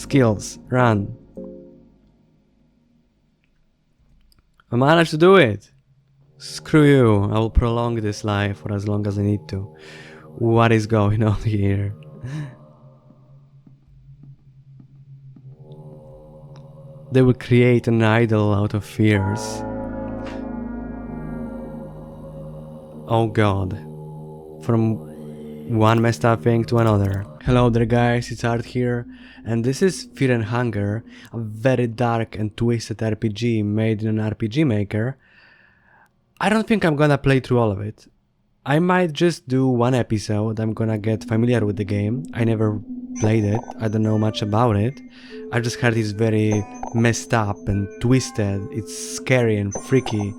skills. Run. I managed to do it. Screw you. I will prolong this life for as long as I need to. What is going on here? They will create an idol out of fears. Oh god. From one messed up thing to another. Hello there guys, it's Art here, and this is Fear and Hunger, a very dark and twisted RPG made in an RPG Maker. I don't think I'm gonna play through all of it. I might just do one episode. I'm gonna get familiar with the game. I never played it, I don't know much about it. I just heard it's very messed up and twisted, it's scary and freaky,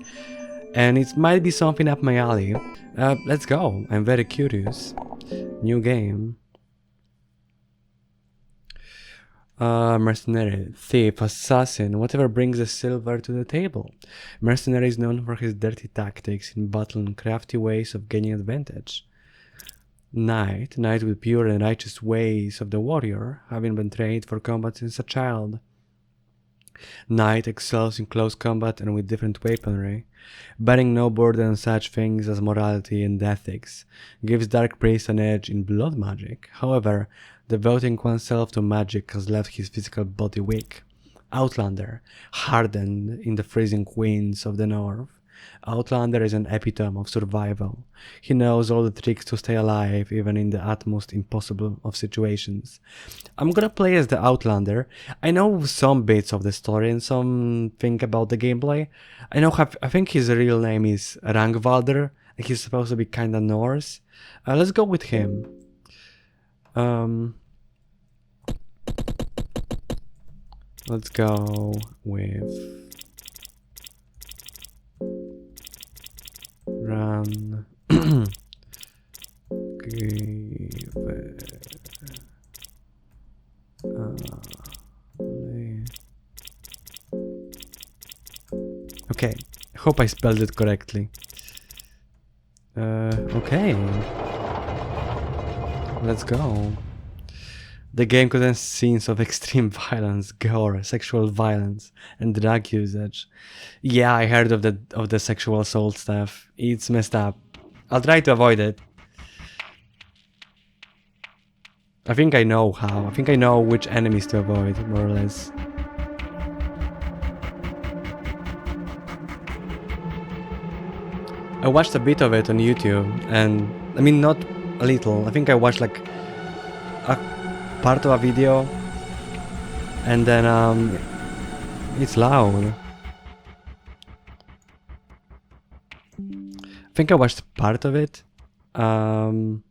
and it might be something up my alley. Let's go, I'm very curious. New game. Mercenary, thief, assassin, whatever brings the silver to the table. Mercenary is known for his dirty tactics in battle and crafty ways of gaining advantage. Knight, knight with pure and righteous ways of the warrior, having been trained for combat since a child. Knight excels in close combat and with different weaponry, bearing no burden on such things as morality and ethics, gives Dark Priest an edge in blood magic. However, devoting oneself to magic has left his physical body weak. Outlander, hardened in the freezing winds of the north. Outlander is an epitome of survival. He knows all the tricks to stay alive, even in the utmost impossible of situations. I'm gonna play as the Outlander. I know some bits of the story and something about the gameplay. I think his real name is Rangvalder, and he's supposed to be kinda Norse. Let's go with him. Let's go with run. Give okay, hope I spelled it correctly. Okay, let's go. The game contains scenes of extreme violence, gore, sexual violence, and drug usage. Yeah, I heard of the sexual assault stuff. It's messed up. I'll try to avoid it. I think I know how. I think I know which enemies to avoid, more or less. I watched a bit of it on YouTube, and I mean, not a little. I think I watched like a part of a video, and then it's loud. I think I watched part of it on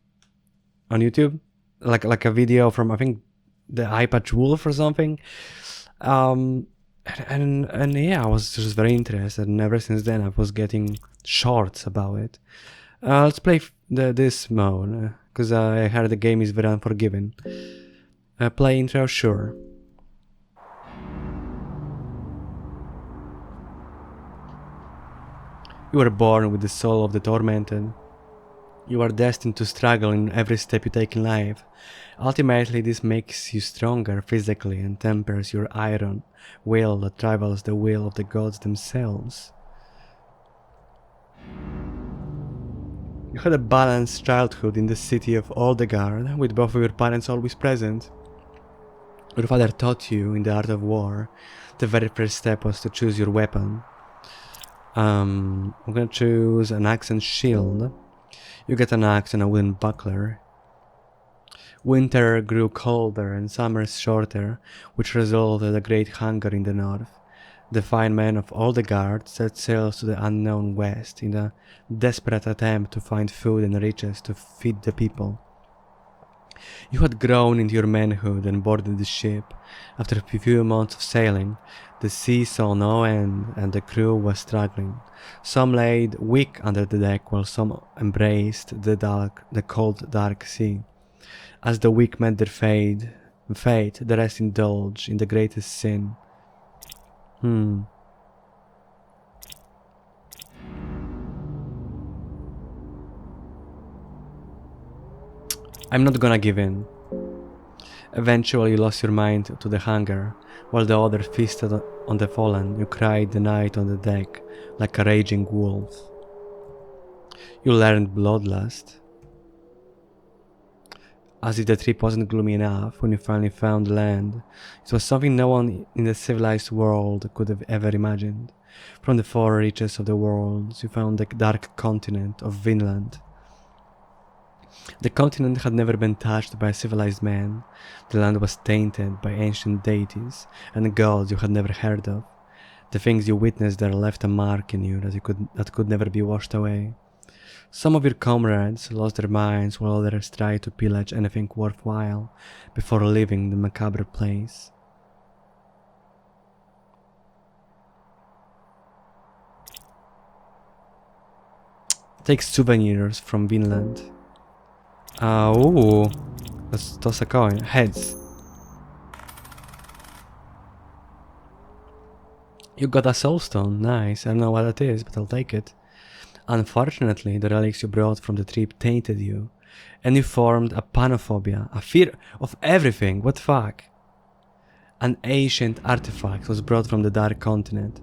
YouTube, like a video from, I think, the iPad Wolf or something, and yeah, I was just very interested, and ever since then I was getting shorts about it. Let's play this mode, because I heard the game is very unforgiving. Play intro, sure. You are born with the soul of the tormented. You are destined to struggle in every step you take in life. Ultimately, this makes you stronger physically and tempers your iron will that rivals the will of the gods themselves. You had a balanced childhood in the city of Oldegard, with both of your parents always present. Your father taught you in the art of war. The very first step was to choose your weapon. I'm gonna choose an axe and shield. You get an axe and a wooden buckler. Winter grew colder and summers shorter, which resulted in a great hunger in the north. The fine men of Oldegard set sail to the unknown west in a desperate attempt to find food and riches to feed the people. You had grown into your manhood and boarded the ship. After a few months of sailing, the sea saw no end and the crew was struggling. Some laid weak under the deck while some embraced the cold dark sea. As the weak met their fate, the rest indulged in the greatest sin. I'm not gonna give in. Eventually you lost your mind to the hunger, while the others feasted on the fallen. You cried the night on the deck, like a raging wolf. You learned bloodlust. As if the trip wasn't gloomy enough, when you finally found land, it was something no one in the civilized world could have ever imagined. From the far reaches of the world, you found the dark continent of Vinland. The continent had never been touched by a civilized man. The land was tainted by ancient deities and gods you had never heard of. The things you witnessed there left a mark in you that could never be washed away. Some of your comrades lost their minds while others tried to pillage anything worthwhile before leaving the macabre place. Take souvenirs from Vinland. Ooh. Let's toss a coin. Heads. You got a soulstone. Nice. I don't know what that is, but I'll take it. Unfortunately, the relics you brought from the trip tainted you, and you formed a panophobia, a fear of everything. What the fuck? An ancient artifact was brought from the Dark Continent.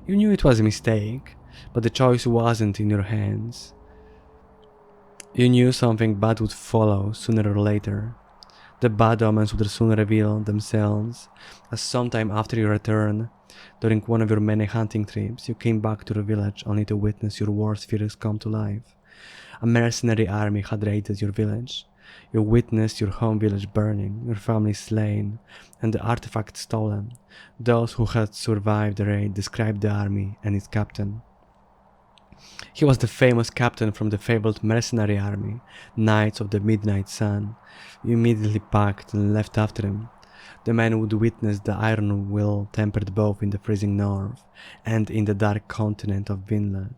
You knew it was a mistake, but the choice wasn't in your hands. You knew something bad would follow sooner or later. The bad omens would soon reveal themselves, as sometime after your return, during one of your many hunting trips, you came back to the village only to witness your worst fears come to life. A mercenary army had raided your village. You witnessed your home village burning, your family slain, and the artifact stolen. Those who had survived the raid described the army and its captain. He was the famous captain from the fabled mercenary army, Knights of the Midnight Sun. You immediately packed and left after him. The man would witness the iron will tempered both in the freezing north and in the dark continent of Vinland.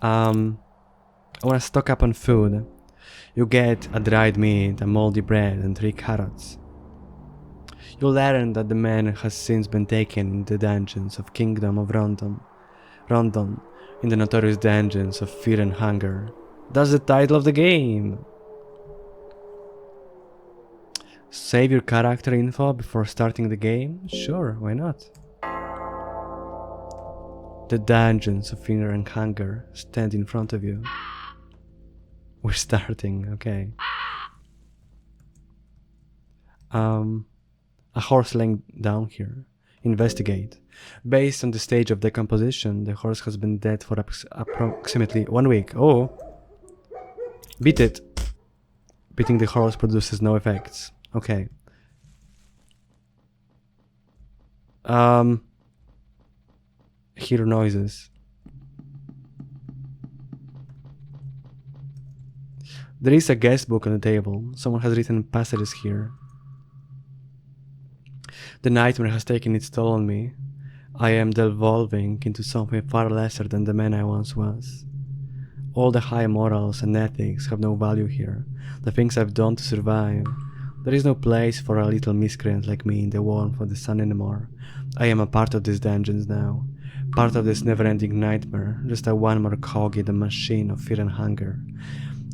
I want to stock up on food. You get a dried meat, a moldy bread, and 3 carrots. You learn that the man has since been taken in the dungeons of Kingdom of Rondon, in the notorious dungeons of Fear and Hunger. That's the title of the game! Save your character info before starting the game? Sure, why not? The dungeons of Fear and Hunger stand in front of you. We're starting, okay. A horse laying down here. Investigate. Based on the stage of decomposition, the horse has been dead for approximately 1 week. Oh! Beat it! Beating the horse produces no effects. Okay. Hear noises. There is a guest book on the table. Someone has written passages here. The nightmare has taken its toll on me. I am devolving into something far lesser than the man I once was. All the high morals and ethics have no value here. The things I've done to survive. There is no place for a little miscreant like me in the warmth of the sun anymore. I am a part of these dungeons now. Part of this never-ending nightmare. Just a one more cog in the machine of fear and hunger.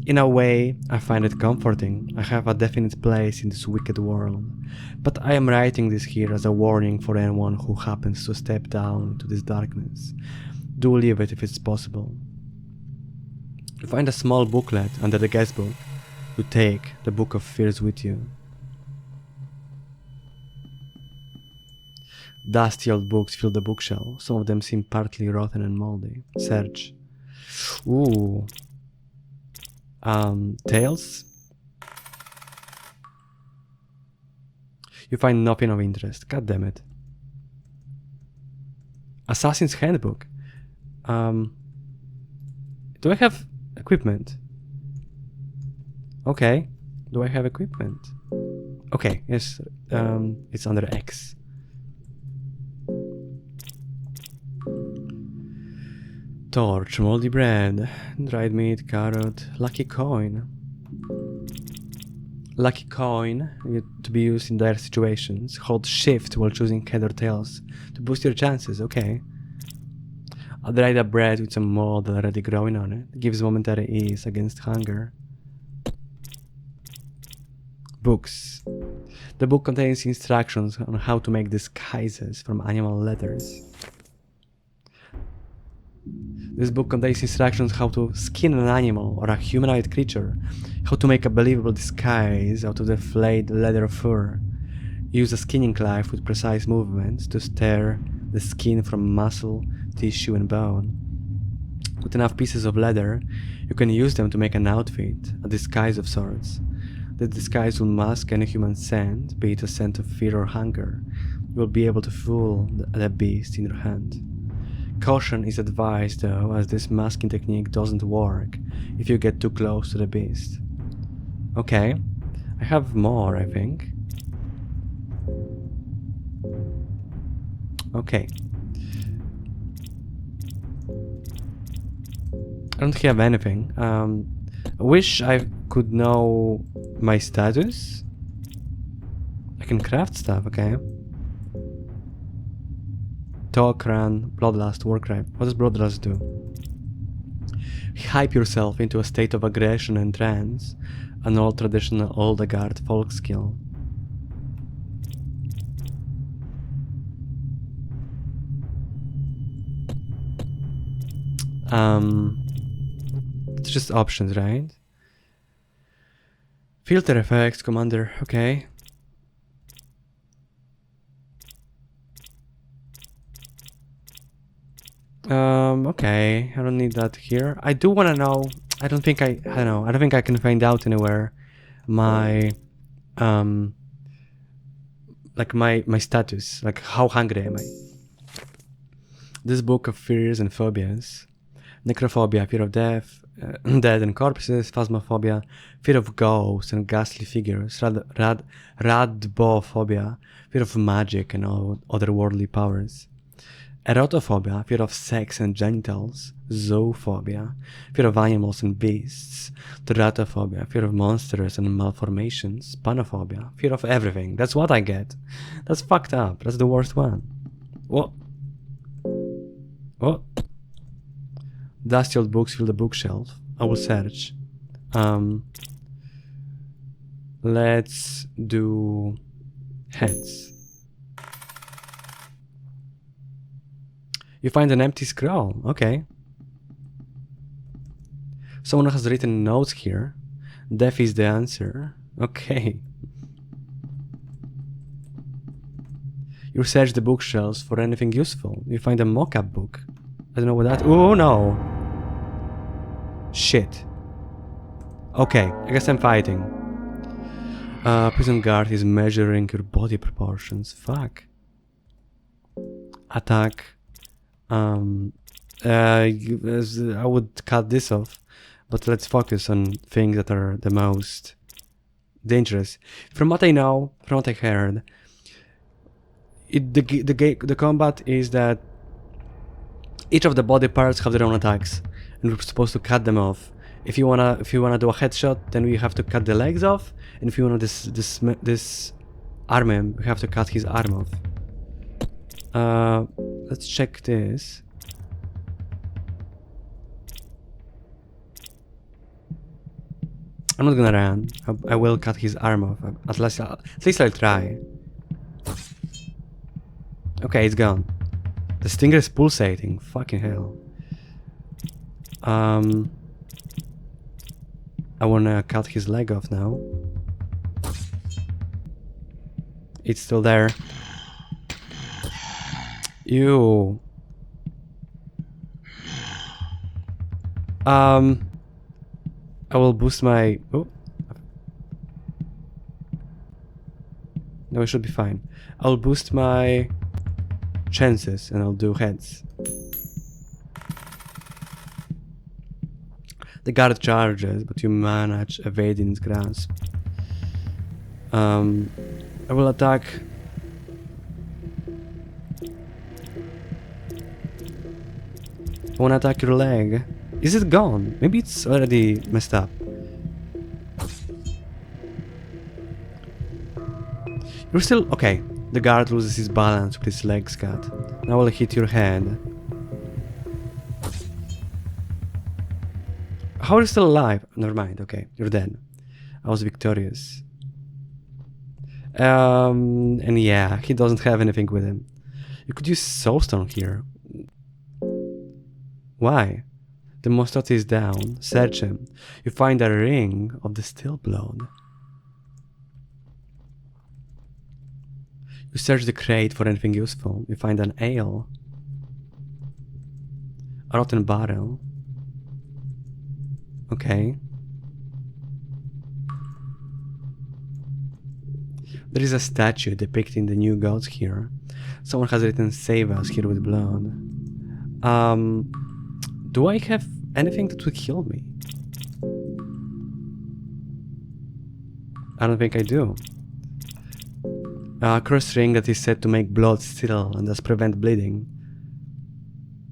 In a way, I find it comforting. I have a definite place in this wicked world. But I am writing this here as a warning for anyone who happens to step down into this darkness. Do leave it if it's possible. You find a small booklet under the guest book. You take the Book of Fears with you. Dusty old books fill the bookshelf. Some of them seem partly rotten and moldy. Search. Ooh. Tales? You find nothing of interest. God damn it. Assassin's Handbook. Do I have equipment? Okay. Do I have equipment? Okay, yes. It's under X. Torch, moldy bread, dried meat, carrot, lucky coin. Lucky coin to be used in dire situations. Hold shift while choosing head or tails to boost your chances, okay. A dried-up bread with some mold already growing on it. Gives momentary ease against hunger. Books. The book contains instructions on how to make disguises from animal leathers. This book contains instructions how to skin an animal or a humanoid creature, how to make a believable disguise out of the flayed leather fur. Use a skinning knife with precise movements to tear the skin from muscle, tissue and bone. With enough pieces of leather, you can use them to make an outfit, a disguise of sorts. The disguise will mask any human scent, be it a scent of fear or hunger. You will be able to fool the beast in your hand. Caution is advised though, as this masking technique doesn't work if you get too close to the beast. Okay, I have more, I think. Okay. I don't have anything. I wish I could know my status. I can craft stuff, okay. Talk, run, bloodlust, warcry. What does bloodlust do? Hype yourself into a state of aggression and trance, an old traditional Oldegard folk skill. It's just options, right? Filter effects, commander, okay. Okay, I don't need that here. I do want to know, I don't think I don't think I can find out anywhere my, like my status, like how hungry am I. This book of fears and phobias. Necrophobia, fear of death, dead and corpses. Phasmophobia, fear of ghosts and ghastly figures. Radbophobia, fear of magic and all otherworldly powers. Erotophobia, fear of sex and genitals. Zoophobia, fear of animals and beasts. Teratophobia, fear of monsters and malformations. Panophobia, fear of everything. That's what I get. That's fucked up. That's the worst one. What? What? Dusty old books fill the bookshelf. I will search. Let's do heads. You find an empty scroll. Okay. Someone has written notes here. Death is the answer. Okay. You search the bookshelves for anything useful. You find a mock-up book. I don't know what that... Oh no! Shit. Okay, I guess I'm fighting. Prison guard is measuring your body proportions. Fuck. Attack. I would cut this off, but let's focus on things that are the most dangerous. From what I know, from what I heard, the combat is that each of the body parts have their own attacks, and we're supposed to cut them off. If you wanna do a headshot, then we have to cut the legs off, and if you wanna disarm him, we have to cut his arm off. Let's check this. I'm not gonna run. I will cut his arm off. At least I'll try. Okay, it's gone. The stinger is pulsating. Fucking hell. I wanna cut his leg off now. It's still there. Ew. I will boost my... Oh. No, it should be fine. I'll boost my chances and I'll do heads. The guard charges, but you manage evading its grasp. I will attack. I wanna attack your leg. Is it gone? Maybe it's already messed up. You're still... Okay. The guard loses his balance with his legs cut. Now I'll hit your head. How are you still alive? Never mind, okay, you're dead. I was victorious. And yeah, he doesn't have anything with him. You could use soulstone here. Why? The monstrosity is down. Search him. You find a ring of the still blood. You search the crate for anything useful. You find an ale. A rotten barrel. Okay. There is a statue depicting the new gods here. Someone has written "Save us" here with blood. Do I have anything that would heal me? I don't think I do. A cursed ring that is said to make blood still and thus prevent bleeding.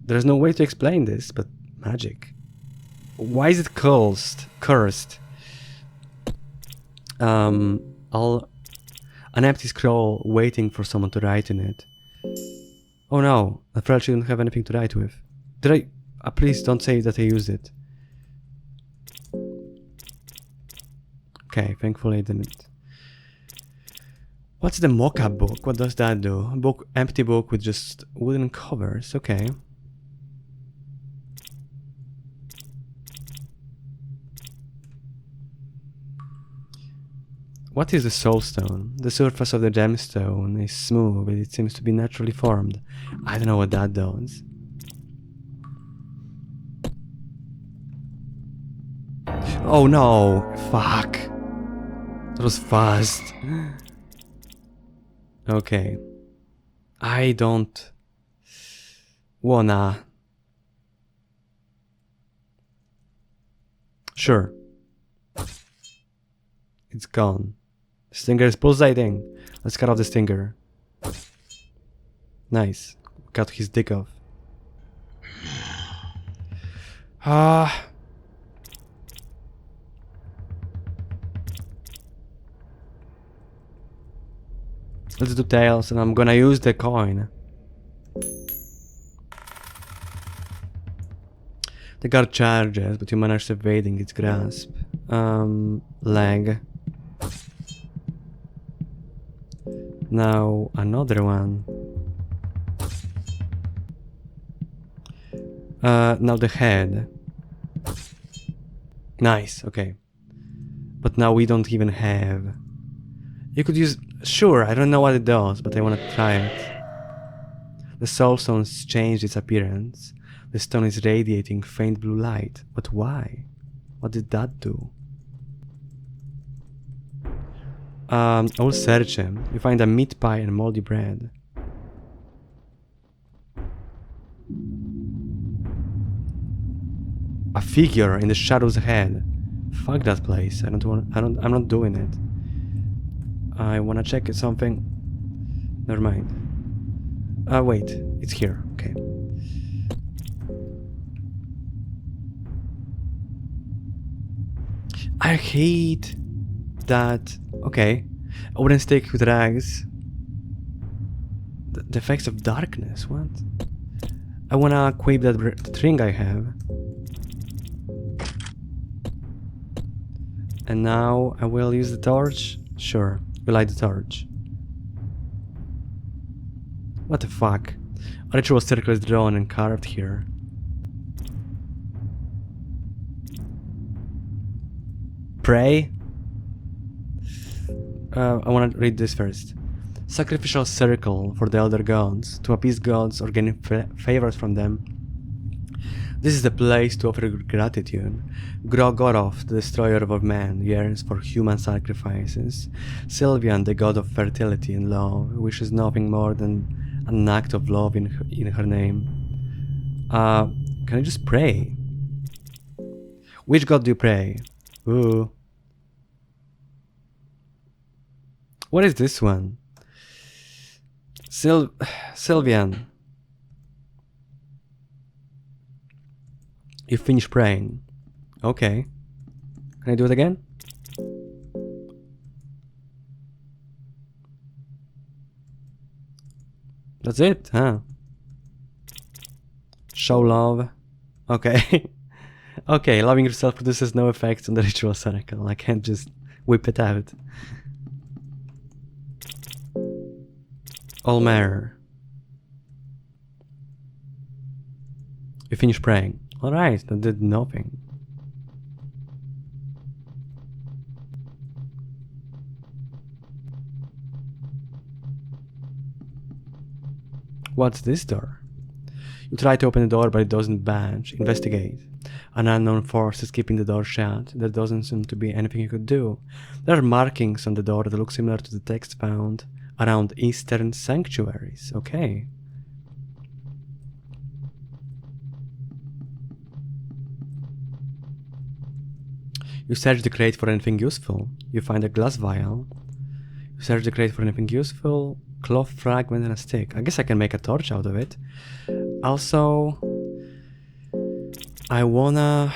There's no way to explain this, but magic. Why is it cursed? An empty scroll waiting for someone to write in it. Oh no, I probably shouldn't have anything to write with. Did I? Please don't say that I used it. Okay, thankfully I didn't. What's the mock-up book? What does that do? Empty book with just wooden covers. Okay. What is the soulstone? The surface of the gemstone is smooth, but it seems to be naturally formed. I don't know what that does. Oh no! Fuck! That was fast. Okay. I don't wanna. Sure. It's gone. Stinger is pulsating. Let's cut off the stinger. Nice. Cut his dick off. Let's do tails, and I'm gonna use the coin. The guard charges, but you manage evading its grasp. Leg. Now another one. Now the head. Nice, okay. But now we don't even have. You could use. Sure, I don't know what it does, but I wanna try it. The soulstone's changed its appearance. The stone is radiating faint blue light. But why? What did that do? I will search him. You find a meat pie and moldy bread. A figure in the shadows ahead. Fuck that place. I'm not doing it. I wanna check something. Never mind. Wait, it's here. Okay. I hate that. Okay, I wouldn't stick with rags. The effects of darkness. What? I wanna equip that ring I have. And now I will use the torch. Sure, we light the torch. What the fuck? A ritual circle is drawn and carved here. Pray? I want to read this first. Sacrificial circle for the elder gods, to appease gods or gain favors from them. This is the place to offer gratitude. Grogoroth, the destroyer of man, yearns for human sacrifices. Sylvian, the god of fertility and love, wishes nothing more than an act of love in her name. Can I just pray? Which god do you pray? Ooh. What is this one? Sylvian. You finish praying. Okay. Can I do it again? That's it, huh? Show love. Okay. Okay, loving yourself produces no effects on the ritual circle. I can't just whip it out. All matter. You finish praying. Alright, that did nothing. What's this door? You try to open the door, but it doesn't budge. Investigate. An unknown force is keeping the door shut. There doesn't seem to be anything you could do. There are markings on the door that look similar to the text found around Eastern sanctuaries. Okay. You search the crate for anything useful. You find a glass vial. You search the crate for anything useful. Cloth fragment and a stick. I guess I can make a torch out of it. Also, I wanna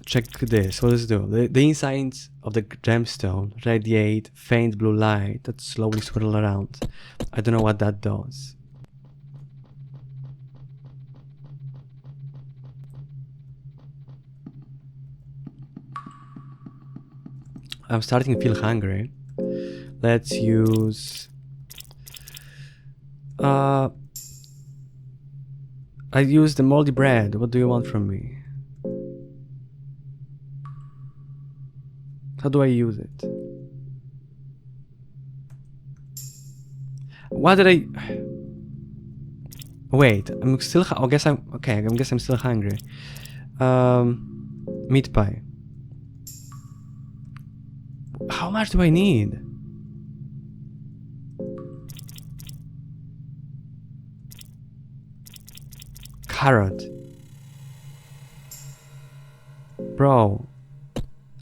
check this. What does it do? The insides of the gemstone radiate faint blue light that slowly swirl around. I don't know what that does. I'm starting to feel hungry. Let's use... I used the moldy bread. What do you want from me? How do I use it? What did I... Wait, I'm still... I guess I'm... Okay, I guess I'm still hungry. Meat pie. How much do I need? Carrot. Bro.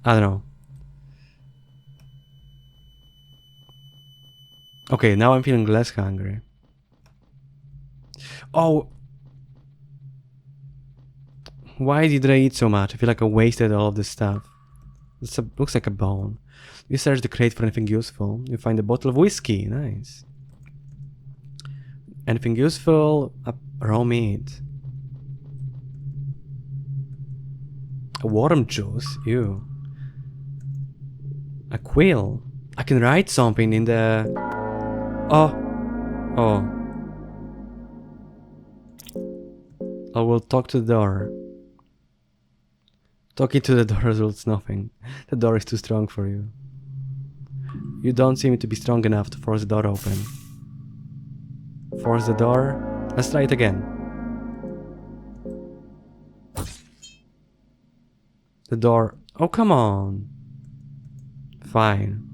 I don't know. Okay, now I'm feeling less hungry. Oh. Why did I eat so much? I feel like I wasted all of this stuff. It looks like a bone. You search the crate for anything useful. You find a bottle of whiskey. Nice. Anything useful? Raw meat. A worm juice. Ew. A quill. I can write something in the... Oh. Oh. I will talk to the door. Talking to the door results nothing. The door is too strong for you. You don't seem to be strong enough to force the door open. Force the door. Let's try it again. The door. Oh, come on. Fine.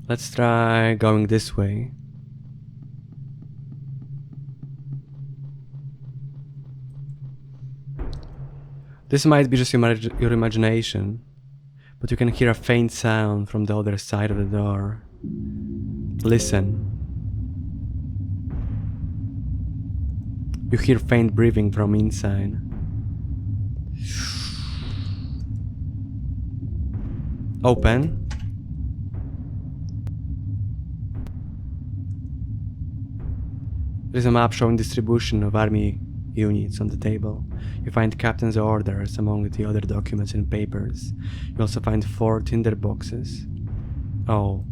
Let's try going this way. This might be just your imagination, but you can hear a faint sound from the other side of the door. Listen. You hear faint breathing from inside. Open. There's a map showing distribution of army units on the table. You find captain's orders among the other documents and papers. You also find 4 tinder boxes. Oh.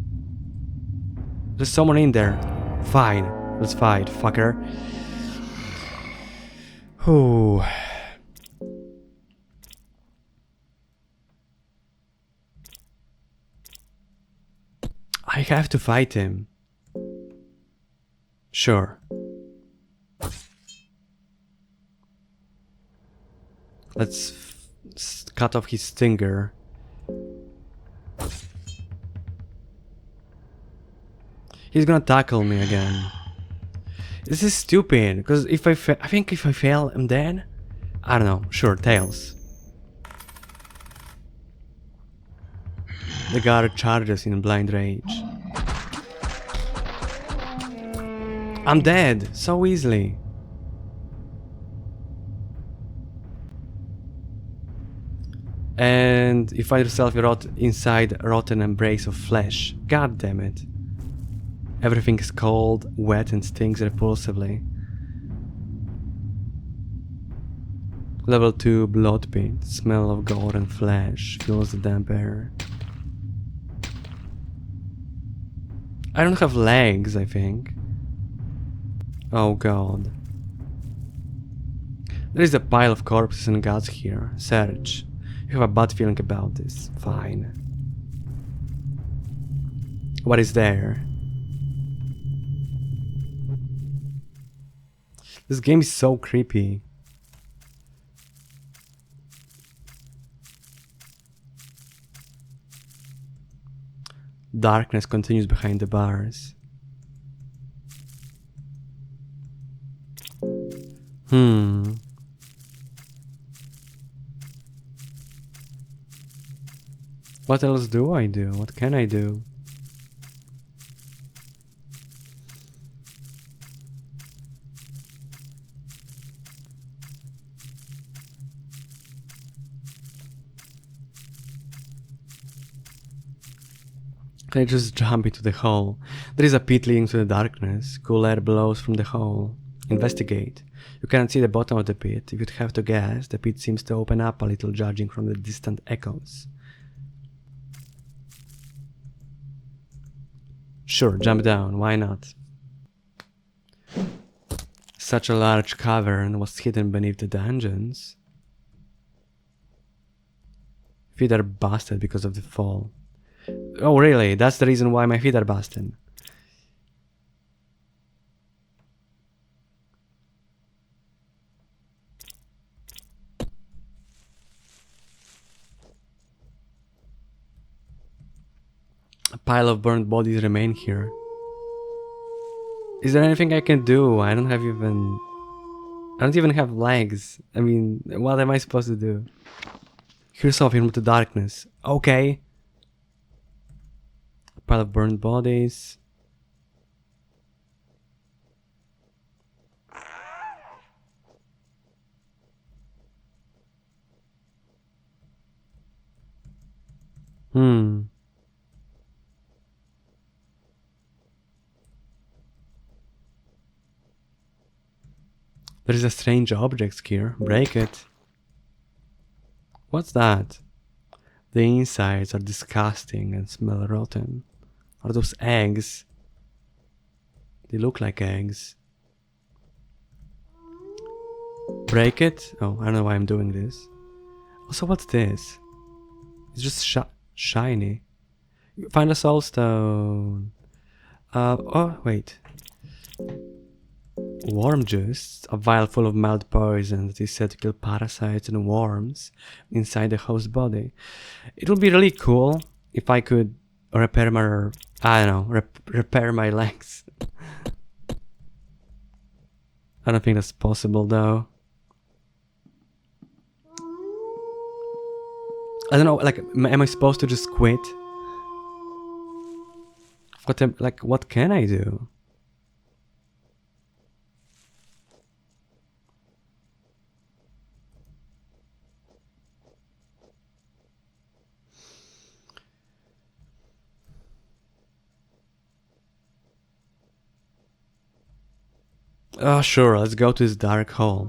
There's someone in there. Fine. Let's fight, fucker. Ooh. I have to fight him. Sure. Let's cut off his stinger. He's gonna tackle me again. This is stupid, because if I think if I fail, I'm dead. I don't know. Sure, tails. The guard charges in blind rage. I'm dead so easily. And you find yourself inside a rotten embrace of flesh. God damn it. Everything is cold, wet, and stings repulsively. Level 2 blood pit. Smell of gore and flesh fills the damp air. I don't have legs, I think. Oh god. There is a pile of corpses and guts here. Search. You have a bad feeling about this. Fine. What is there? This game is so creepy. Darkness continues behind the bars. What else do I do? What can I do? Can I just jump into the hole? There is a pit leading to the darkness. Cool air blows from the hole. Investigate. You cannot see the bottom of the pit. If you'd have to guess, the pit seems to open up a little, judging from the distant echoes. Sure, jump down, why not? Such a large cavern was hidden beneath the dungeons. Feet are busted because of the fall. Oh really? That's the reason why my feet are busted. A pile of burned bodies remain here. Is there anything I can do? I don't even have legs. I mean, what am I supposed to do? Here's something from the darkness. Okay. A pile of burned bodies. There is a strange object here. Break it. What's that? The insides are disgusting and smell rotten. Are those eggs? They look like eggs. Break it? Oh, I don't know why I'm doing this. Also, what's this? It's just shiny. Find a soul stone. Oh, wait. Worm juice, a vial full of mild poison that is said to kill parasites and worms inside the host body. It would be really cool if I could repair my, I don't know, repair my legs. I don't think that's possible though. I don't know, like, am I supposed to just quit? What can I do? Oh sure, let's go to this dark hole.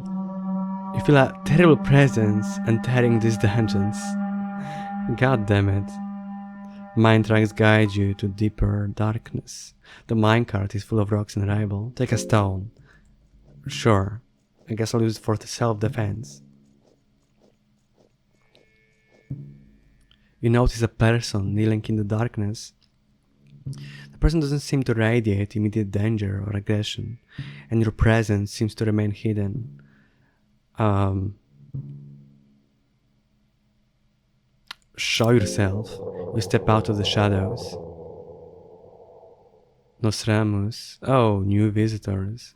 You feel a terrible presence entering these dungeons. God damn it. Mine tracks guide you to deeper darkness. The minecart is full of rocks and rubble. Take a stone. Sure. I guess I'll use it for self-defense. You notice a person kneeling in the darkness. The person doesn't seem to radiate immediate danger or aggression, and your presence seems to remain hidden. Show yourself. You step out of the shadows. Nostramus. Oh, new visitors.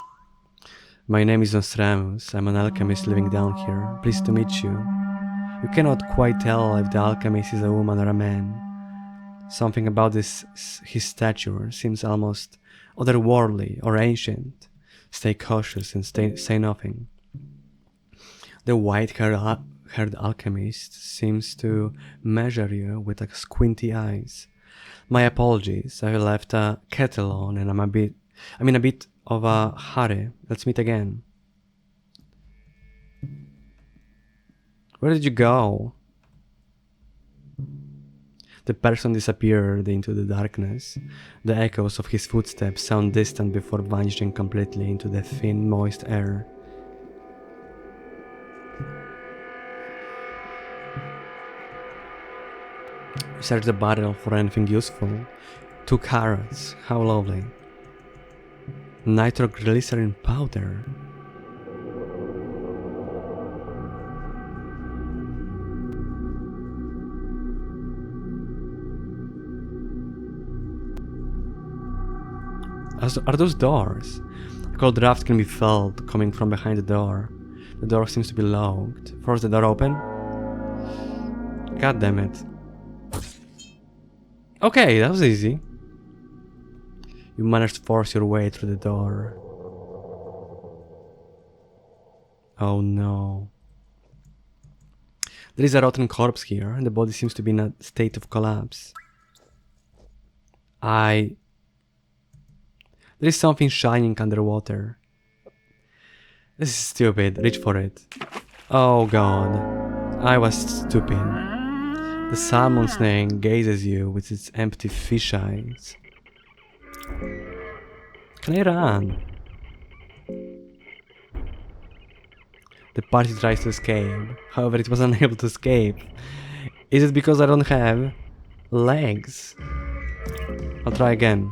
My name is Nostramus. I'm an alchemist living down here. Pleased to meet you. You cannot quite tell if the alchemist is a woman or a man. Something about his stature seems almost otherworldly or ancient. Stay cautious and say nothing. The white-haired haired alchemist seems to measure you with like squinty eyes. My apologies, I left a kettle on and I'm in a bit of a hurry. Let's meet again. Where did you go? The person disappeared into the darkness. The echoes of his footsteps sound distant before vanishing completely into the thin, moist air. You search the barrel for anything useful. 2 carrots, how lovely. Nitroglycerin powder. Are those doors? A cold draft can be felt coming from behind the door. The door seems to be locked. Force the door open. God damn it. Okay, that was easy. You managed to force your way through the door. Oh no. There is a rotten corpse here, and the body seems to be in a state of collapse. There is something shining underwater. This is stupid. Reach for it. Oh god. I was stupid. The salmon snake gazes you with its empty fish eyes. Can I run? The party tries to escape. However, it was unable to escape. Is it because I don't have legs? I'll try again.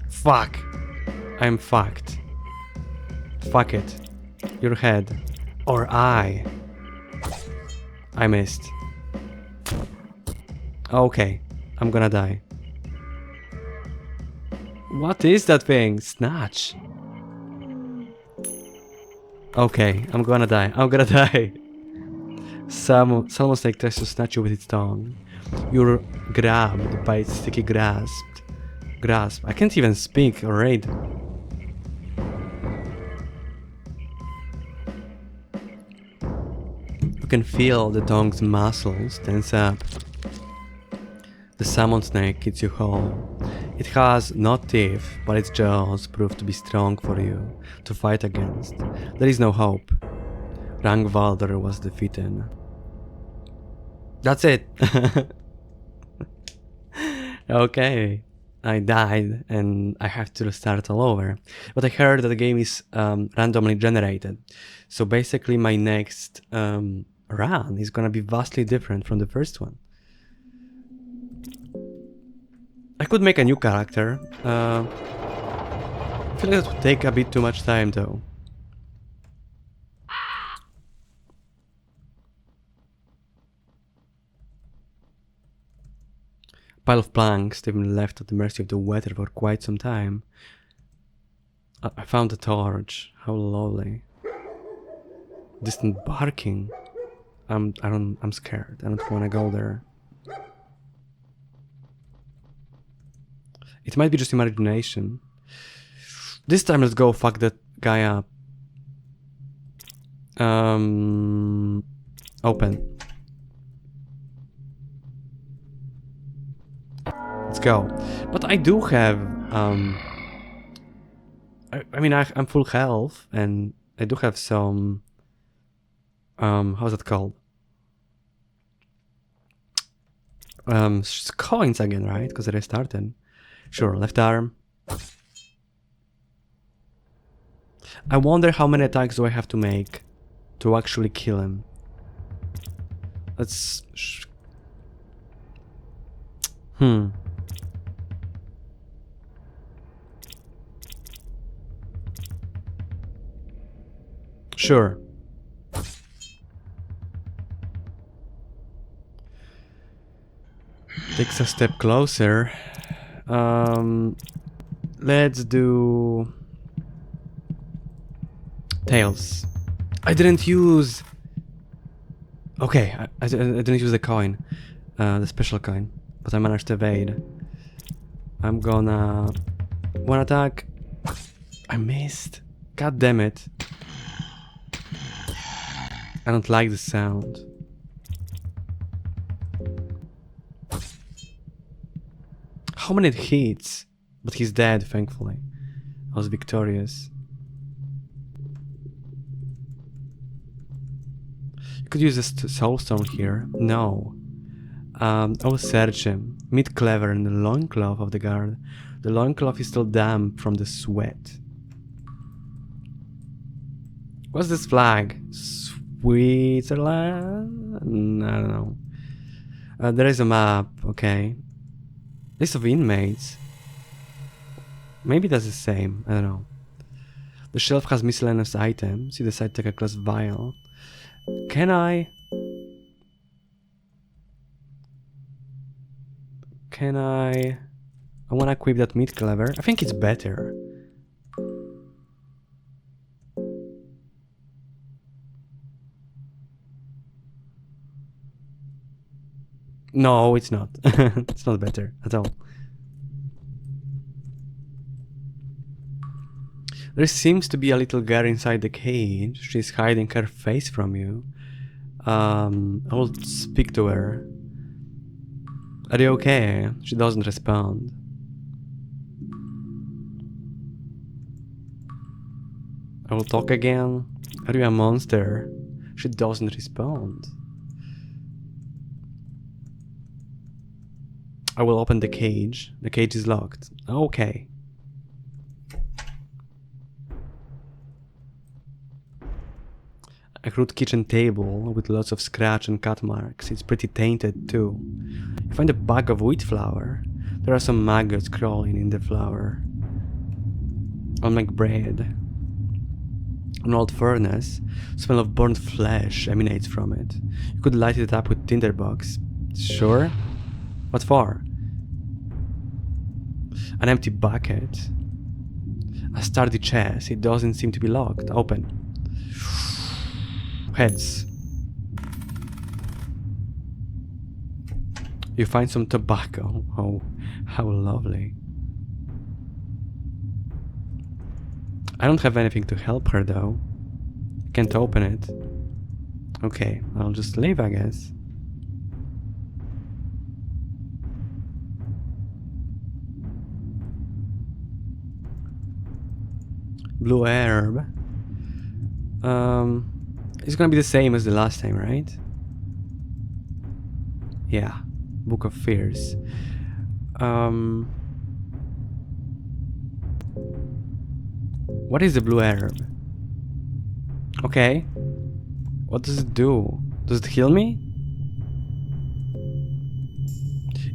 Fuck. I'm fucked. Fuck it. Your head. Or I missed. Okay. I'm gonna die. What is that thing? Snatch. Okay, I'm gonna die. I'm gonna die. Salmon snake tries to snatch you with its tongue. You're grabbed by its sticky grasp. I can't even speak or read. You can feel the tongue's muscles tense up. The salmon snake eats you whole. It has no teeth, but its jaws prove to be strong for you to fight against. There is no hope. Rangvalder was defeated. That's it. Okay. I died and I have to start all over. But I heard that the game is randomly generated. So basically my next run is gonna be vastly different from the first one. I could make a new character. I feel like that would take a bit too much time though. Pile of planks, they've been left at the mercy of the weather for quite some time. I found a torch. How lovely. Distant barking. I'm scared. I don't want to go there. It might be just imagination. This time let's go fuck that guy up. Open. Let's go. But I do have I mean I'm full health and I do have some how's that called? Coins again, right? Because I restarted. Sure, left arm. I wonder how many attacks do I have to make to actually kill him. Let's Sure. Takes a step closer. Let's do tails. I didn't use. Okay, I didn't use the coin, the special coin, but I managed to evade. I'm gonna one attack. I missed. God damn it. I don't like the sound. How many hits? But he's dead, thankfully. I was victorious. You could use a soulstone here. No. I will search him. Meet Clever in the loincloth of the guard. The loincloth is still damp from the sweat. What's this flag? Switzerland? I don't know. There is a map, okay. List of inmates. Maybe that's the same, I don't know. The shelf has miscellaneous items. See the side take a glass vial. Can I wanna equip that meat clever. I think it's better. No, it's not. It's not better at all. There seems to be a little girl inside the cage. She's hiding her face from you. I will speak to her. Are you okay? She doesn't respond. I will talk again. Are you a monster? She doesn't respond. I will open the cage. The cage is locked. Okay. A crude kitchen table with lots of scratch and cut marks. It's pretty tainted too. You find a bag of wheat flour. There are some maggots crawling in the flour. I'll make bread. An old furnace. Smell of burnt flesh emanates from it. You could light it up with tinderbox. Sure? What for? An empty bucket. A sturdy chest. It doesn't seem to be locked. Open. Heads. You find some tobacco. Oh, how lovely. I don't have anything to help her though. Can't open it. Okay, I'll just leave, I guess. Blue herb. It's gonna be the same as the last time, right? Yeah. Book of Fears. What is the blue herb? Okay. What does it do? Does it heal me?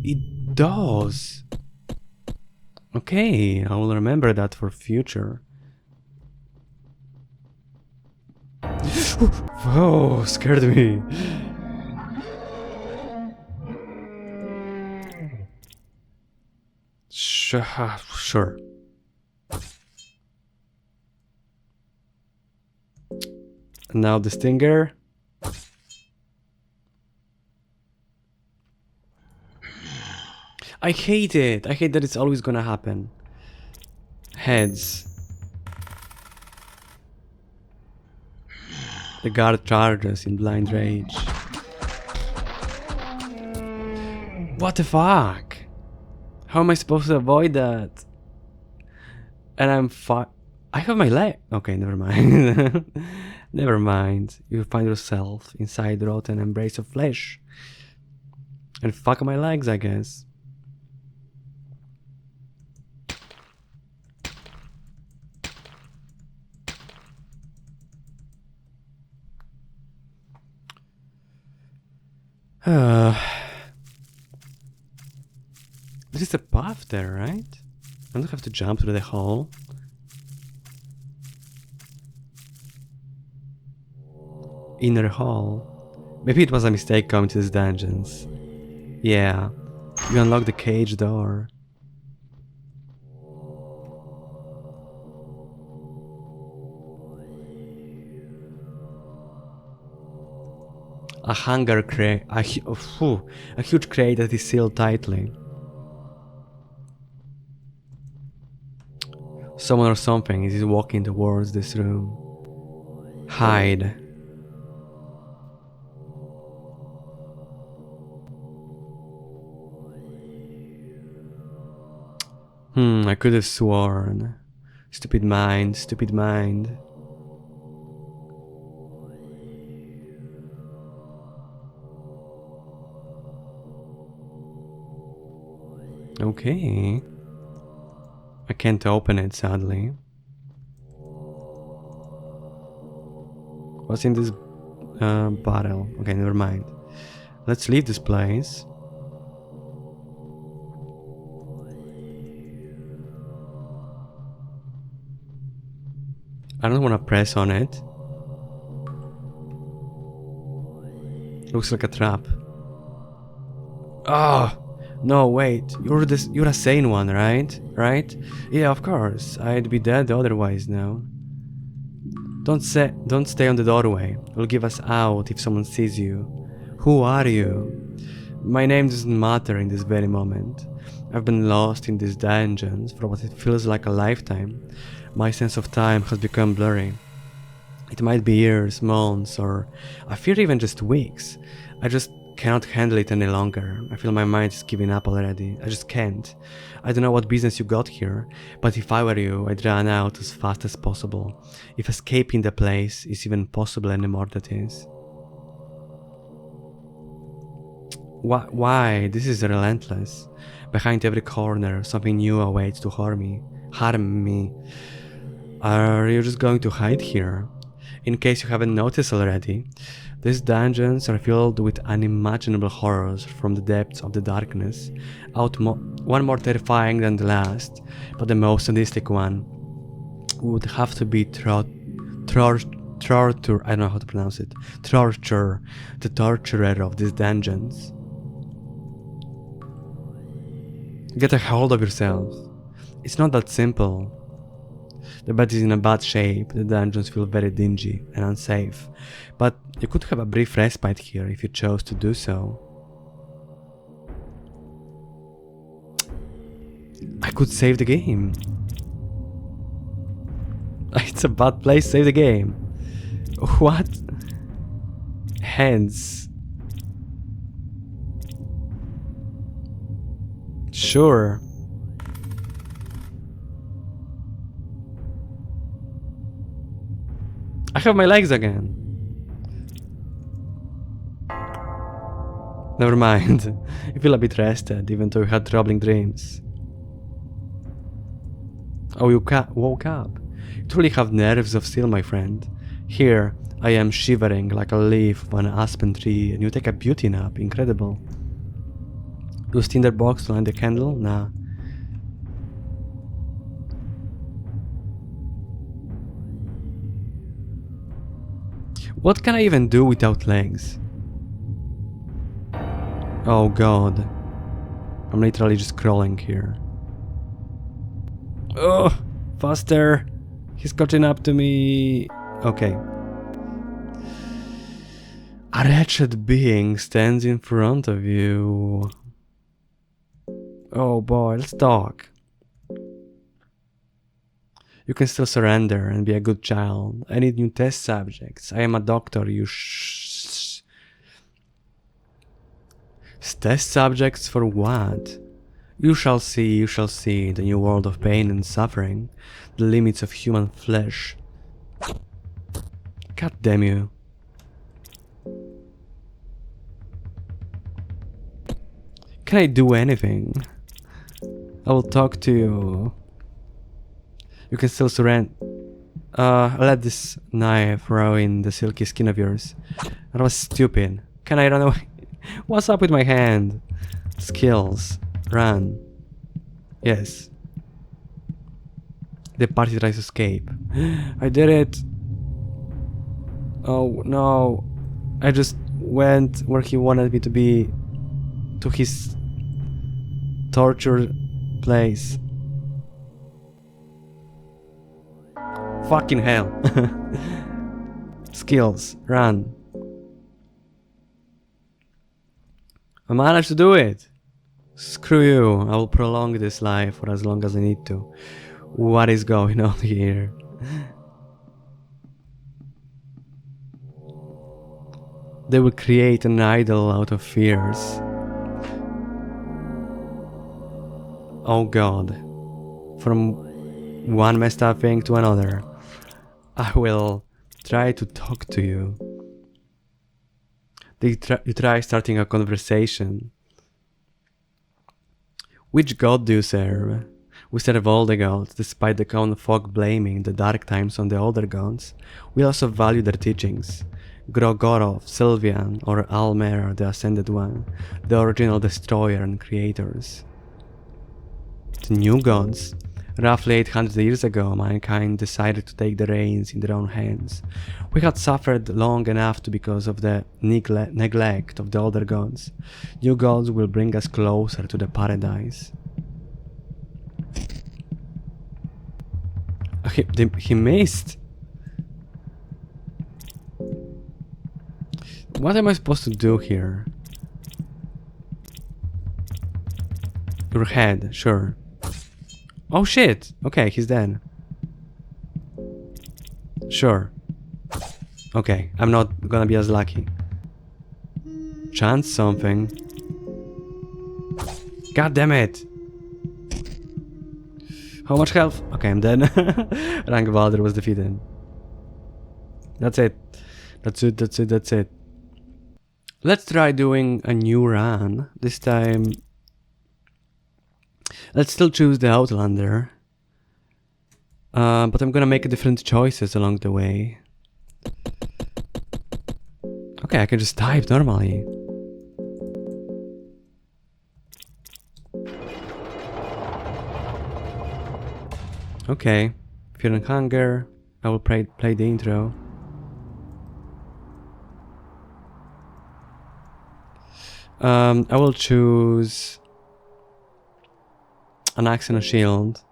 It does. Okay, I will remember that for future. Oh, scared me. Sure. And now the stinger. I hate it. I hate that it's always gonna happen. Heads. The guard charges in blind rage. What the fuck? How am I supposed to avoid that? And I'm I have my leg. Okay, never mind. Never mind. You find yourself inside the rotten embrace of flesh. And fuck my legs, I guess. There is a path there, right? I don't have to jump through the hole. Inner hall. Maybe it was a mistake coming to these dungeons. Yeah. You unlock the cage door. A hunger crate. A huge crate that is sealed tightly. Someone or something is walking towards this room. Hide. I could have sworn. Stupid mind, stupid mind. Okay. I can't open it, sadly. What's in this bottle? Okay, never mind. Let's leave this place. I don't want to press on it. Looks like a trap. Oh! No, wait. You're a sane one, right? Right? Yeah, of course. I'd be dead otherwise now. Don't stay on the doorway. It'll give us out if someone sees you. Who are you? My name doesn't matter in this very moment. I've been lost in these dungeons for what it feels like a lifetime. My sense of time has become blurry. It might be years, months, or I fear even just weeks. I just cannot handle it any longer. I feel my mind is giving up already. I just can't. I don't know what business you got here, but if I were you, I'd run out as fast as possible. If escaping the place is even possible anymore, that is. Why? This is relentless. Behind every corner, something new awaits to harm me. Are you just going to hide here? In case you haven't noticed already, these dungeons are filled with unimaginable horrors from the depths of the darkness, one more terrifying than the last, but the most sadistic one would have to be Torture, I don't know how to pronounce it. Torture, the torturer of these dungeons. Get a hold of yourself. It's not that simple. The bed is in a bad shape, the dungeons feel very dingy and unsafe, but you could have a brief respite here if you chose to do so. I could save the game. It's a bad place, save the game. What? Hands. Sure. I have my legs again. Never mind. You feel a bit rested, even though you had troubling dreams. Oh, you woke up. You truly have nerves of steel, my friend. Here, I am shivering like a leaf of an aspen tree, and you take a beauty nap. Incredible. Use tinderbox to light the candle? Nah. What can I even do without legs? Oh god. I'm literally just crawling here. Oh, faster! He's catching up to me. Okay. A wretched being stands in front of you. Oh boy, let's talk. You can still surrender and be a good child. I need new test subjects. I am a doctor, Test subjects for what? You shall see the new world of pain and suffering, the limits of human flesh. God damn you. Can I do anything? I will talk to you. You can still surrender. Let this knife ruin the silky skin of yours. That was stupid. Can I run away? What's up with my hand? Skills. Run. Yes. The party tries to escape. I did it. Oh no. I just went where he wanted me to be. To his torture place. Fucking hell. Skills. Run. I managed to do it. Screw you. I will prolong this life for as long as I need to. What is going on here? They will create an idol out of fears. Oh god. from one messed up thing to another. I will try to talk to you. You try starting a conversation. Which god do you serve? We serve all the gods, despite the common folk blaming the dark times on the older gods. We also value their teachings. Grogorov, Sylvian, or Almer, the Ascended One, the original destroyer and creators. The new gods. Roughly 800 years ago, mankind decided to take the reins in their own hands. We had suffered long enough because of the neglect of the older gods. New gods will bring us closer to the paradise. He missed. What am I supposed to do here? Your head, sure. Oh shit! Okay, he's dead. Sure. Okay, I'm not gonna be as lucky. Chant something. God damn it! How much health? Okay, I'm dead. Rank Valder was defeated. That's it. That's it. Let's try doing a new run. This time, let's still choose the Outlander. But I'm gonna make different choices along the way. Okay, I can just type normally. Okay, Fear and Hunger. I will play the intro. I will choose an axe and a shield.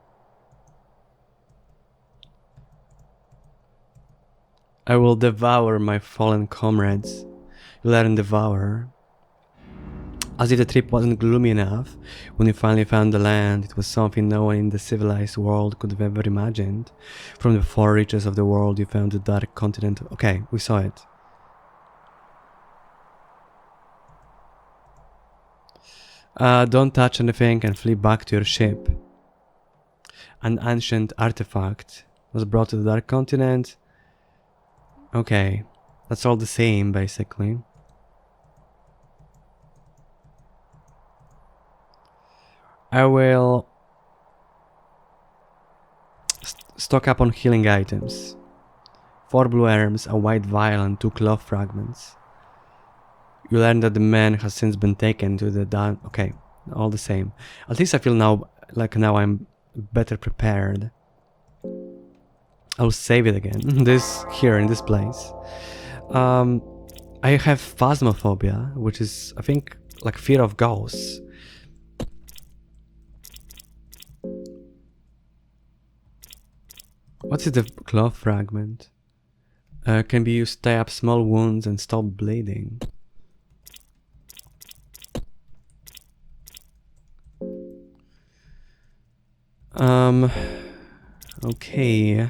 I will devour my fallen comrades. You learn devour. As if the trip wasn't gloomy enough, when you finally found the land, it was something no one in the civilized world could have ever imagined. From the far reaches of the world, you found the dark continent. Okay, we saw it. Don't touch anything and flee back to your ship. An ancient artifact was brought to the dark continent. Okay, that's all the same, basically. I will stock up on healing items. 4 blue herbs, a white vial, and 2 cloth fragments. You learn that the man has since been taken to the dark. Okay, all the same. At least I feel now I'm better prepared. I'll save it again. Here in this place. I have phasmophobia, which is, I think, like fear of ghosts. What is the cloth fragment? Can be used to tie up small wounds and stop bleeding. Okay.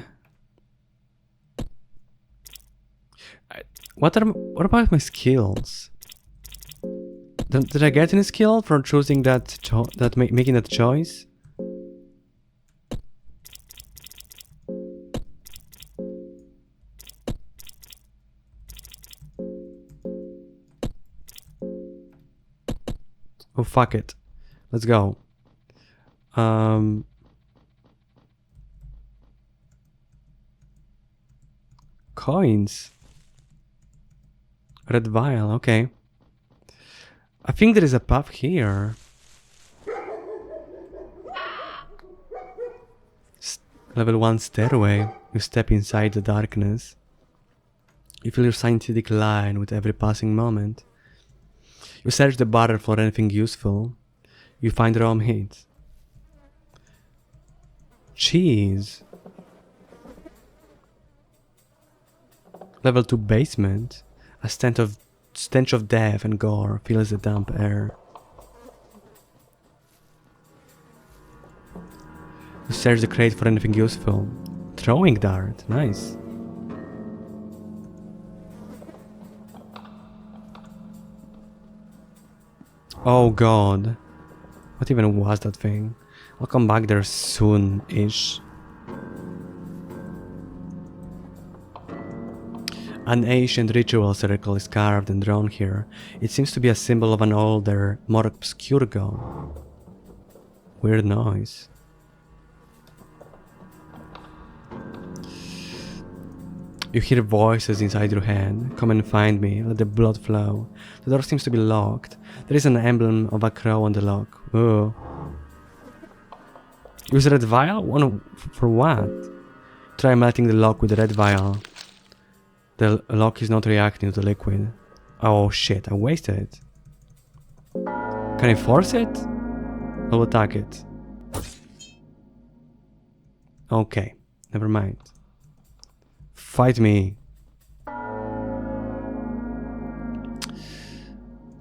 What about my skills? Did I get any skill for choosing making that choice? Oh fuck it. Let's go. Coins. Red vial, okay. I think there is a path here. Level 1 stairway. You step inside the darkness. You feel your sanity decline with every passing moment. You search the barrel for anything useful. You find raw meat. Cheese. Level 2 basement. A stench of death and gore fills the damp air. You search the crate for anything useful. Throwing dart, nice. Oh god. What even was that thing? I'll come back there soon-ish. An ancient ritual circle is carved and drawn here. It seems to be a symbol of an older, more obscure god. Weird noise. You hear voices inside your head. Come and find me. Let the blood flow. The door seems to be locked. There is an emblem of a crow on the lock. Ooh. Use red vial? For what? Try melting the lock with the red vial. The lock is not reacting to the liquid. Oh shit, I wasted it. Can I force it? I will attack it. Okay, never mind. Fight me.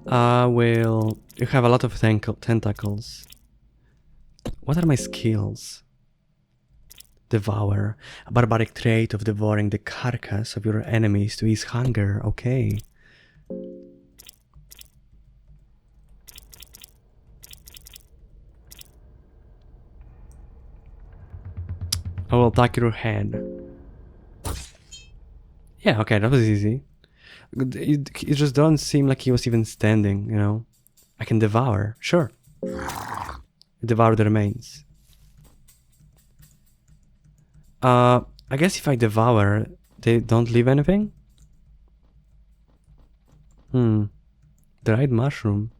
You have a lot of tentacles. What are my skills? Devour. A barbaric trait of devouring the carcass of your enemies to ease hunger. Okay. I will attack your head. Yeah, okay, that was easy. It just doesn't seem like he was even standing, you know. I can devour, sure. Devour the remains. I guess if I devour, they don't leave anything? Dried mushroom.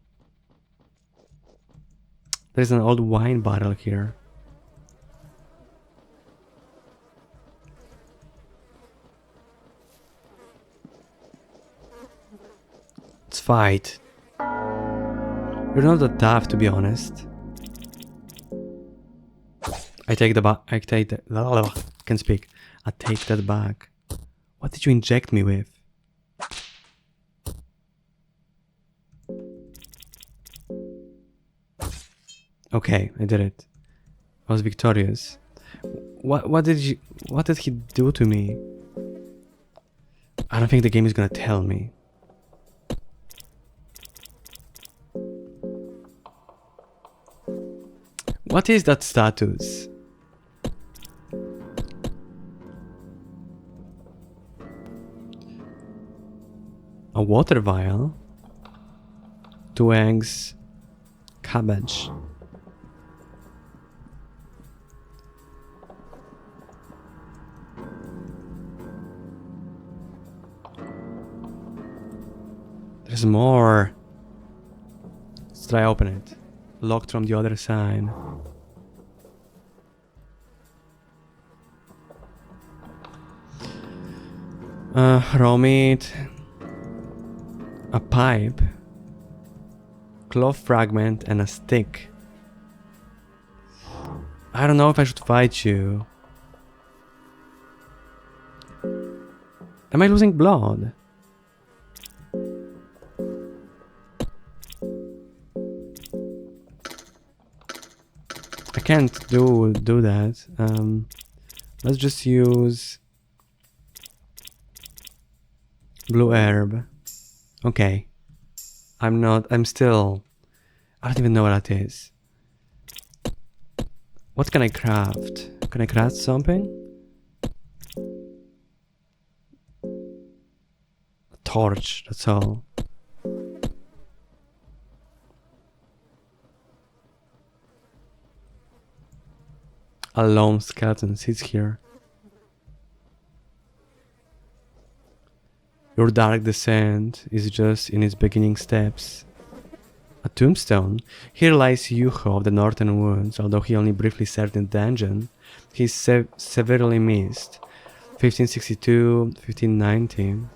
There's an old wine bottle here. Let's fight. You're not that tough, to be honest. I take the I can speak. I take that back. What did you inject me with? Okay, I did it. I was victorious. What did he do to me? I don't think the game is gonna tell me. What is that status? A water vial, 2 eggs, cabbage. There's more. Let's try open it. Locked from the other side. Raw meat. A pipe. Cloth fragment and a stick. I don't know if I should fight you. Am I losing blood? I can't do that. Let's just use blue herb. Okay. I don't even know what that is. What can I craft? Can I craft something? A torch, that's all. A lone skeleton sits here. Your dark descent is just in its beginning steps. A tombstone. Here lies Yuho of the Northern Woods. Although he only briefly served in the dungeon, he is severely missed. 1562, 1590.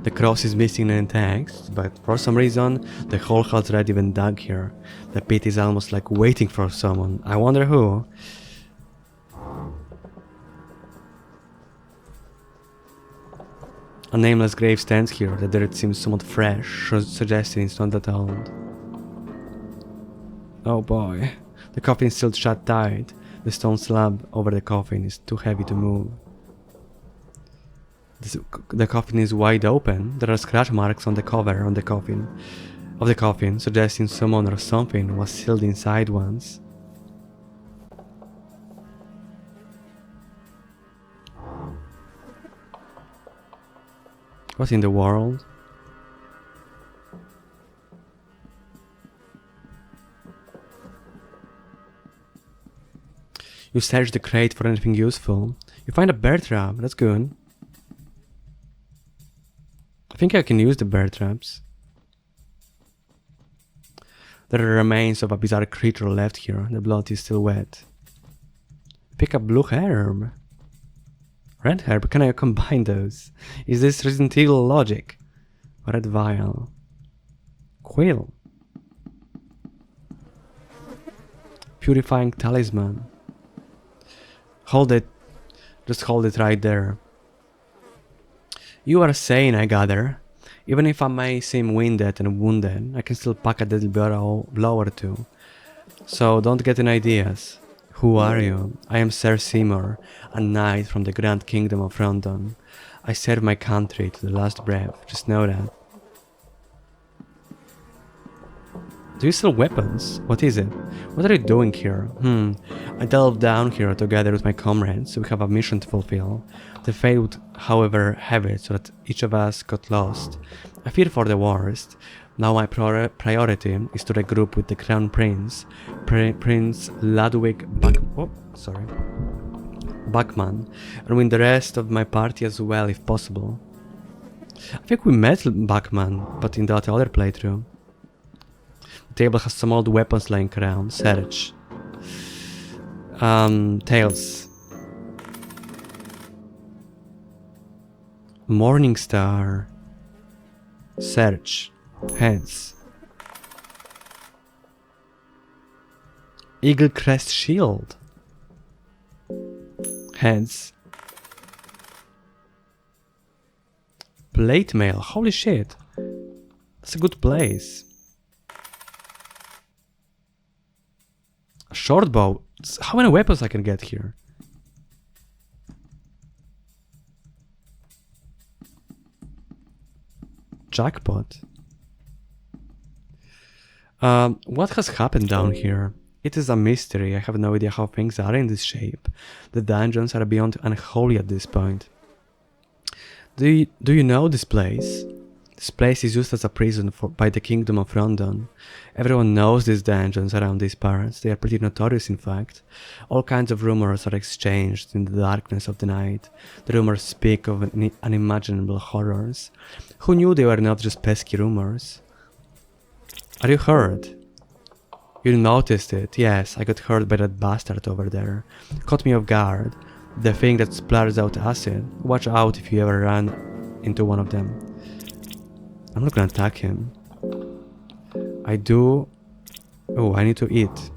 The cross is missing in text, but for some reason the hole has already been dug here. The pit is almost like waiting for someone. I wonder who. A nameless grave stands here. The dirt seems somewhat fresh, suggesting it's not that old. Oh boy. The coffin is still shut tight. The stone slab over the coffin is too heavy to move. The coffin is wide open. There are scratch marks on the cover on the coffin. of the coffin, suggesting someone or something was sealed inside once. What in the world? You search the crate for anything useful. You find a bear trap, that's good. I think I can use the bear traps. There are remains of a bizarre creature left here. The blood is still wet. Pick up blue herb. Red herb, can I combine those? Is this Resident Evil logic? Red vial. Quill. Purifying talisman. Hold it. Just hold it right there. You are sane, I gather. Even if I may seem winded and wounded, I can still pack a deadly blow or two. So don't get any ideas. Who are you? I am Sir Seymour, a knight from the Grand Kingdom of Rondon. I serve my country to the last breath, just know that. Do you sell weapons? What is it? What are you doing here? I delved down here together with my comrades. We have a mission to fulfill. The fate would, however, have it so that each of us got lost. I fear for the worst. Now my priority is to regroup with the Crown Prince, Prince Ludwig Bachman, and with the rest of my party as well, if possible. I think we met Bachman, but in that other playthrough. The table has some old weapons lying around. Search. Tails. Morning Star. Search. Heads. Eagle Crest Shield. Heads. Plate mail. Holy shit. That's a good place. A short bow. How many weapons I can get here? Jackpot. What has happened down here? It is a mystery. I have no idea how things are in this shape. The dungeons are beyond unholy at this point. Do you know this place? This place is used as a prison by the Kingdom of Rondon. Everyone knows these dungeons around these parts. They are pretty notorious, in fact. All kinds of rumors are exchanged in the darkness of the night. The rumors speak of unimaginable horrors. Who knew they were not just pesky rumors? Are you hurt? You noticed it. Yes, I got hurt by that bastard over there. Caught me off guard. The thing that splatters out acid. Watch out if you ever run into one of them. I'm not gonna attack him. I do... Oh, I need to eat.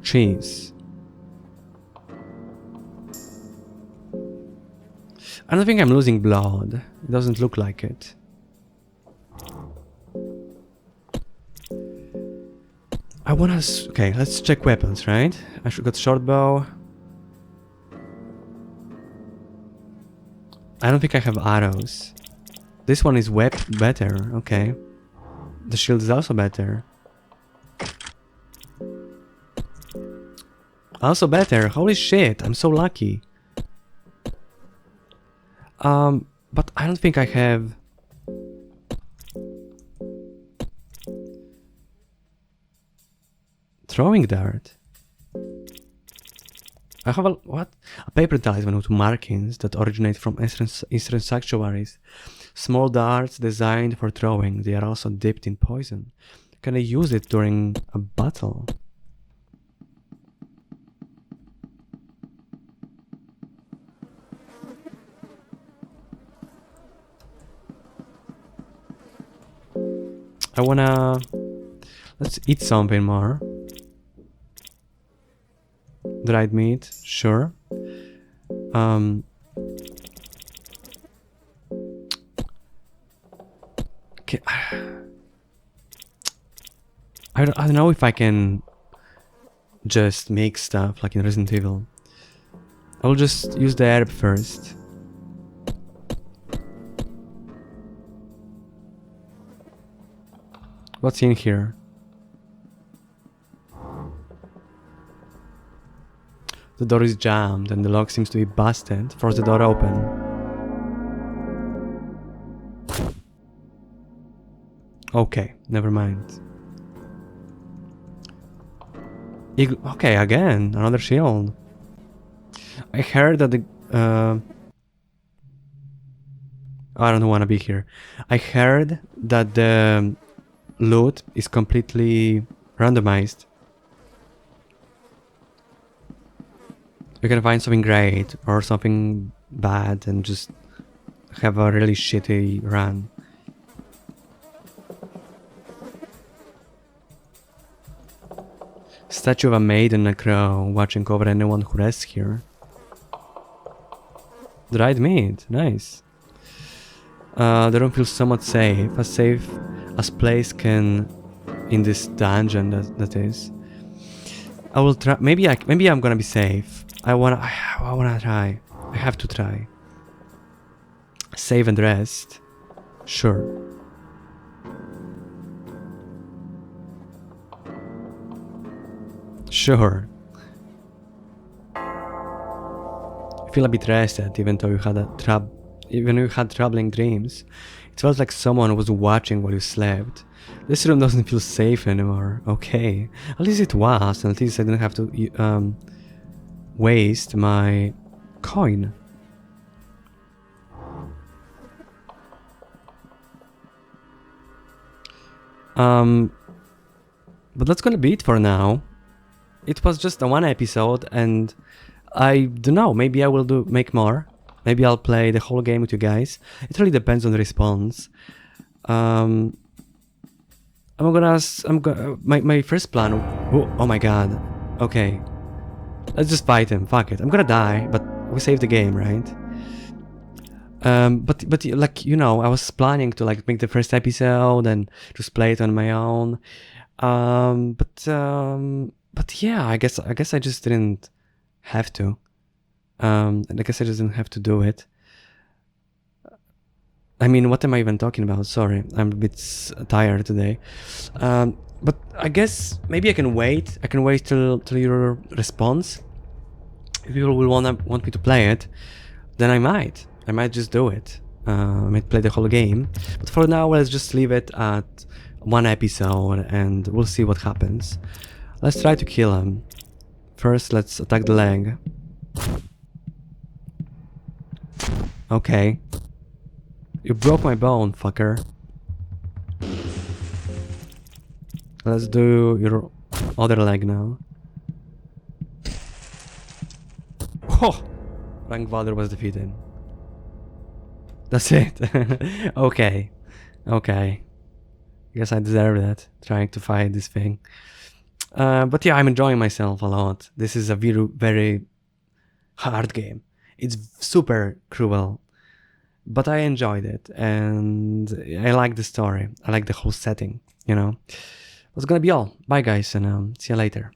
Cheese. I don't think I'm losing blood. It doesn't look like it. I wanna... Okay, let's check weapons, right? I should got short bow. I don't think I have arrows. This one is better, okay. The shield is also better. Also better, holy shit, I'm so lucky. But I don't think I have... Throwing dart. I have a paper talisman with markings that originate from Eastern sanctuaries. Small darts designed for throwing. They are also dipped in poison. Can I use it during a battle? I wanna... Let's eat something more. Dried meat, sure. Okay. I don't know if I can just make stuff like in Resident Evil. I will just use the herb first. What's in here? The door is jammed and the lock seems to be busted. Force the door open. Okay, never mind. Okay, again, another shield. I heard that the... I don't want to be here. I heard that the loot is completely randomized. You can find something great or something bad and just have a really shitty run. Statue of a maiden and a crow watching over anyone who rests here. Dried meat, nice. The room feels somewhat safe as place can in this dungeon that is. I will try. Maybe I'm gonna be safe. I wanna try. I have to try. Save and rest. Sure. Sure. I feel a bit rested, even though you had troubling dreams. It felt like someone was watching while you slept. This room doesn't feel safe anymore. Okay, at least it was, and at least I didn't have to waste my coin. But that's gonna be it for now. It was just a one episode, and I don't know, maybe I will make more. Maybe I'll play the whole game with you guys. It really depends on the response. My first plan. Oh my god. Okay, let's just fight him. Fuck it. I'm gonna die, but we saved the game, right? But like, you know, I was planning to like make the first episode and just play it on my own. But yeah, I guess I just didn't have to. And I guess I just didn't have to do it. I mean, what am I even talking about? Sorry, I'm a bit tired today. But I guess maybe I can wait. I can wait till your response. If people will want me to play it, then I might just do it. I might play the whole game. But for now, let's just leave it at one episode and we'll see what happens. Let's try to kill him. First, let's attack the leg. Okay. You broke my bone, fucker. Let's do your other leg now. Oh! Rank Valor was defeated. That's it. Okay. Okay. Guess I deserve that, trying to fight this thing. But yeah, I'm enjoying myself a lot. This is a very, very hard game. It's super cruel. But I enjoyed it, and I like the story. I like the whole setting, you know. That's gonna be all. Bye guys, and see you later.